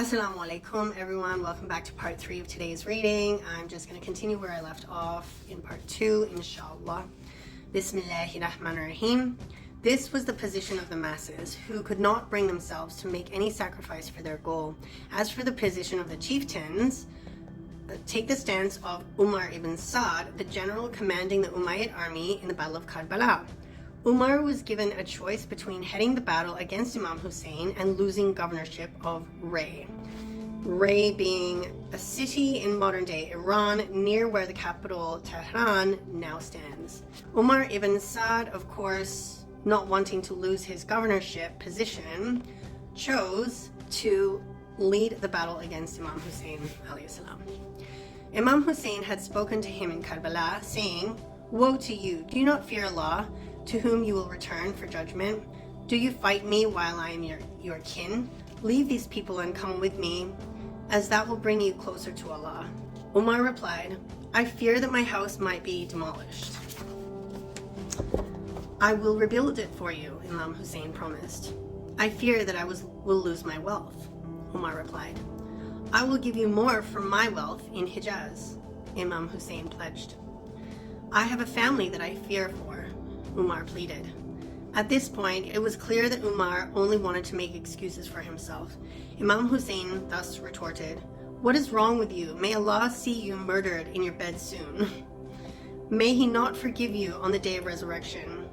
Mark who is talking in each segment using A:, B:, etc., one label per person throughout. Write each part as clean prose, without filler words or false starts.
A: Assalamu alaikum everyone, welcome back to part 3 of today's reading. I'm just going to continue where I left off in part 2, inshallah. Bismillahirrahmanirrahim. This was the position of the masses, who could not bring themselves to make any sacrifice for their goal. As for the position of the chieftains, take the stance of Umar ibn Sa'd, the general commanding the Umayyad army in the Battle of Karbala. Umar was given a choice between heading the battle against Imam Hussain and losing governorship of Ray. Ray being a city in modern-day Iran, near where the capital Tehran now stands. Umar ibn Sa'd, of course, not wanting to lose his governorship position, chose to lead the battle against Imam Hussain alayhi salam. Imam Hussain had spoken to him in Karbala, saying, "Woe to you, do you not fear Allah, to whom you will return for judgment? Do you fight me while I am your kin? Leave these people and come with me, as that will bring you closer to Allah." Umar replied, "I fear that my house might be demolished." "I will rebuild it for you," Imam Hussain promised. "I fear that I will lose my wealth," Umar replied. "I will give you more from my wealth in Hijaz," Imam Hussain pledged. "I have a family that I fear for," Umar pleaded. At this point, it was clear that Umar only wanted to make excuses for himself. Imam Hussain thus retorted, "What is wrong with you? May Allah see you murdered in your bed soon. May He not forgive you on the day of resurrection."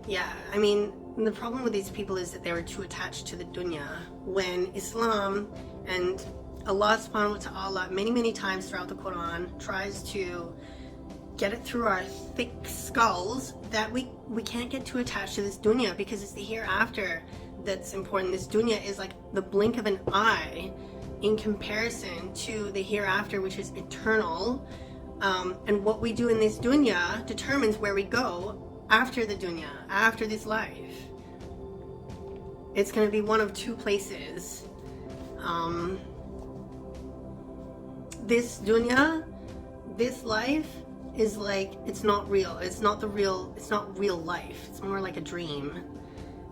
A: Yeah, I mean, the problem with these people is that they were too attached to the dunya, when Islam and Allah subhanahu wa ta'ala many times throughout the Quran tries to get it through our thick skulls that we can't get too attached to this dunya, because it's the hereafter that's important. This dunya is like the blink of an eye in comparison to the hereafter, which is eternal, and what we do in this dunya determines where we go after the dunya, after this life. It's going to be one of two places. This dunya, this life, is like, it's not real. It's not real life. It's more like a dream.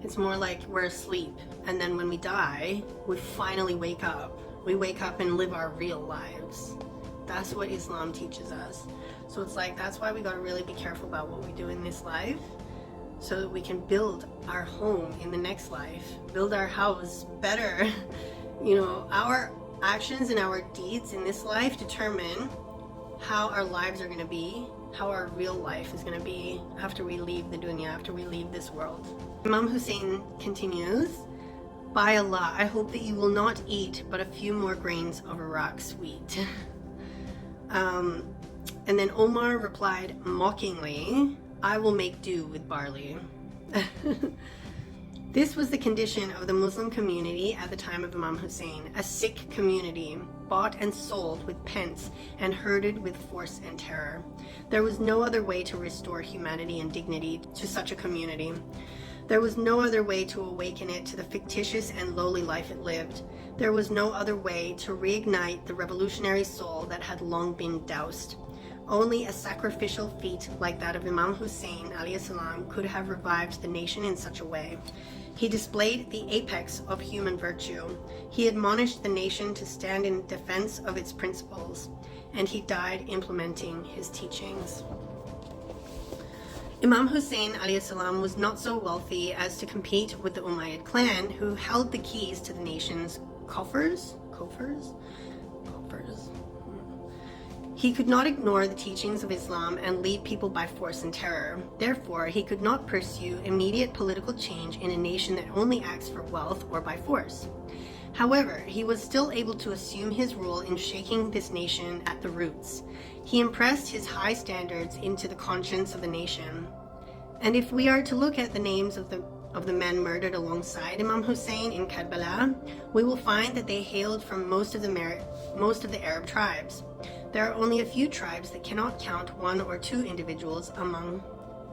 A: It's more like we're asleep, and then when we die, we finally wake up. We wake up and live our real lives. That's what Islam teaches us. So it's like, that's why we gotta really be careful about what we do in this life, so that we can build our home in the next life, build our house better. You know, our actions and our deeds in this life determine how our lives are going to be, how our real life is going to be after we leave the dunya, after we leave this world. Imam Hussain continues, "By Allah, I hope that you will not eat but a few more grains of Iraq's wheat." And then Omar replied mockingly, "I will make do with barley." This was the condition of the Muslim community at the time of Imam Hussain, a sick community, bought and sold with pence and herded with force and terror. There was no other way to restore humanity and dignity to such a community. There was no other way to awaken it to the fictitious and lowly life it lived. There was no other way to reignite the revolutionary soul that had long been doused. Only a sacrificial feat like that of Imam Hussain alayhi salam could have revived the nation in such a way. He displayed the apex of human virtue. He admonished the nation to stand in defense of its principles, and he died implementing his teachings. Imam Hussain alayhi salam was not so wealthy as to compete with the Umayyad clan, who held the keys to the nation's coffers. He could not ignore the teachings of Islam and lead people by force and terror. Therefore, he could not pursue immediate political change in a nation that only acts for wealth or by force. However, he was still able to assume his role in shaking this nation at the roots. He impressed his high standards into the conscience of the nation. And if we are to look at the names of the men murdered alongside Imam Hussain in Karbala, we will find that they hailed from most of the Arab tribes. There are only a few tribes that cannot count one or two individuals among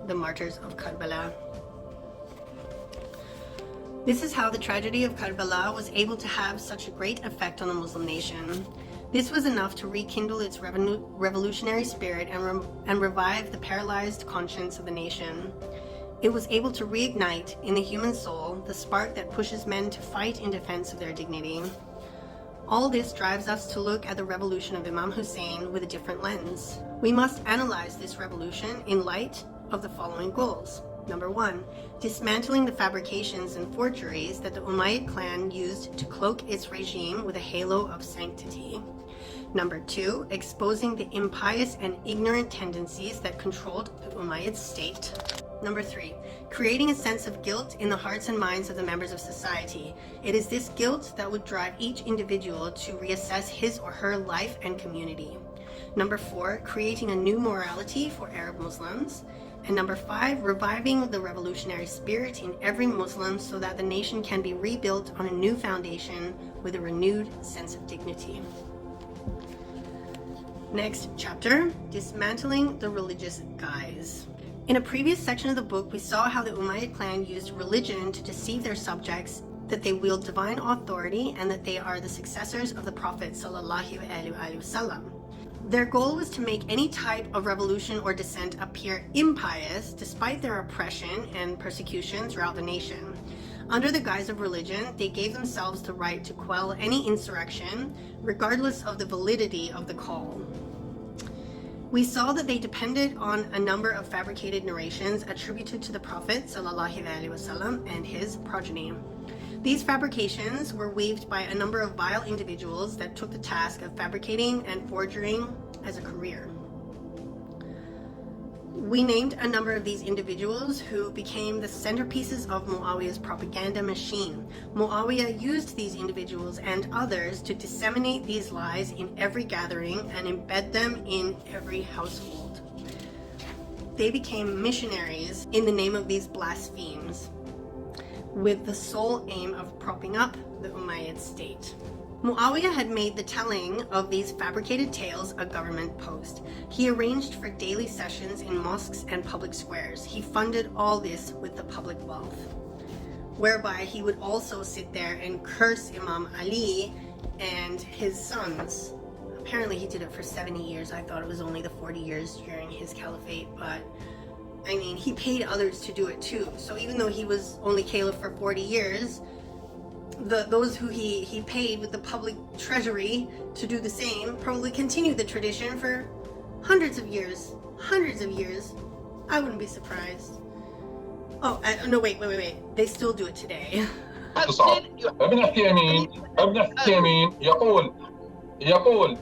A: the martyrs of Karbala. This is how the tragedy of Karbala was able to have such a great effect on the Muslim nation. This was enough to rekindle its revolutionary spirit and revive the paralyzed conscience of the nation. It was able to reignite in the human soul the spark that pushes men to fight in defense of their dignity. All this drives us to look at the revolution of Imam Hussain with a different lens. We must analyze this revolution in light of the following goals. Number 1, dismantling the fabrications and forgeries that the Umayyad clan used to cloak its regime with a halo of sanctity. Number 2, exposing the impious and ignorant tendencies that controlled the Umayyad state. Number 3, creating a sense of guilt in the hearts and minds of the members of society. It is this guilt that would drive each individual to reassess his or her life and community. Number 4, creating a new morality for Arab Muslims. And number 5, reviving the revolutionary spirit in every Muslim so that the nation can be rebuilt on a new foundation with a renewed sense of dignity. Next chapter, dismantling the religious guise. In a previous section of the book, we saw how the Umayyad clan used religion to deceive their subjects that they wield divine authority and that they are the successors of the Prophet sallallahu alaihi wasallam. Their goal was to make any type of revolution or dissent appear impious despite their oppression and persecution throughout the nation. Under the guise of religion, they gave themselves the right to quell any insurrection, regardless of the validity of the call. We saw that they depended on a number of fabricated narrations attributed to the Prophet ﷺ and his progeny. These fabrications were weaved by a number of vile individuals that took the task of fabricating and forging as a career. We named a number of these individuals who became the centerpieces of Muawiyah's propaganda machine. Muawiyah used these individuals and others to disseminate these lies in every gathering and embed them in every household. They became missionaries in the name of these blasphemies, with the sole aim of propping up the Umayyad state. Muawiyah had made the telling of these fabricated tales a government post. He arranged for daily sessions in mosques and public squares. He funded all this with the public wealth, whereby he would also sit there and curse Imam Ali and his sons. Apparently he did it for 70 years. I thought it was only the 40 years during his caliphate, but I mean, he paid others to do it too. So even though he was only caliph for 40 years, those who he paid with the public treasury to do the same probably continued the tradition for hundreds of years. I wouldn't be surprised. Oh, no, wait. They still do it today.
B: ابن التيمين يقول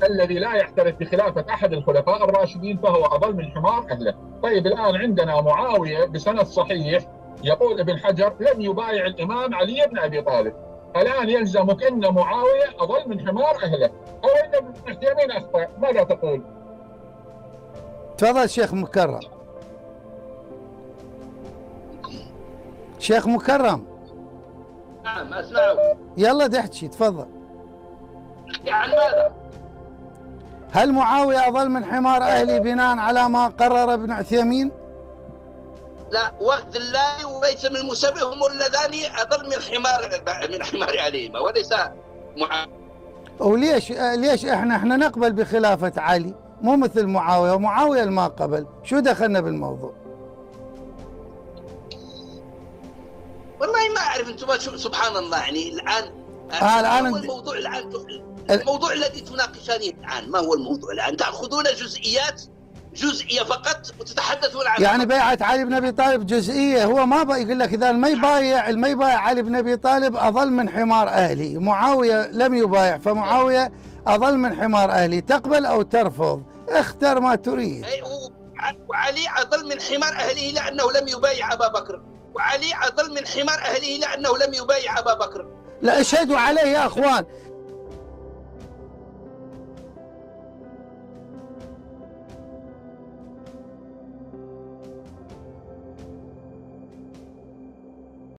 B: الذي لا يعترف بخلافة أحد الخلفاء الراشدين فهو أضل من حمار أهله. طيب الآن عندنا معاوية بسند صحيح يقول ابن حجر لم يبايع الإمام علي بن أبي طالب. الآن يلزمك أن معاوية أضل من حمار أهله أو أن ابن التيمين أخطأ. ماذا تقول؟
C: تفضل شيخ مكرم. شيخ مكرم.
D: نعم أسمعه.
C: يلا تحكي تفضل.
D: يعني ماذا؟
C: هل معاوية أضل من حمار أهلي بناء على ما قرر ابن عثيمين؟
D: لا، وقت الله وليس من المسبب هم اللذان أضل من حمار عليهما وليس معاوية.
C: وليش احنا نقبل بخلافة علي مو مثل معاوية، ومعاوية ما قبل، شو دخلنا بالموضوع؟
D: والله ما أعرف أنتم سبحان الله. يعني الآن
C: الآن
D: هو الموضوع الآن الموضوع الذي تناقشانه الآن ما هو الموضوع الآن؟ تأخذون جزئية فقط وتتحدثون عن
C: يعني بيعة علي بن أبي طالب جزئية. هو ما يقول لك إذا ما يبايع علي بن أبي طالب أضل من حمار أهلي. معاوية لم يبايع فمعاوية أضل من حمار أهلي. تقبل أو ترفض؟ اختر ما تريد.
D: وعلي أضل من حمار أهله لأنه لم يبايع أبا بكر، وعلي أضل من حمار أهله لأنه لم يبايع أبا بكر.
C: لا اشهدوا عليه يا أخوان،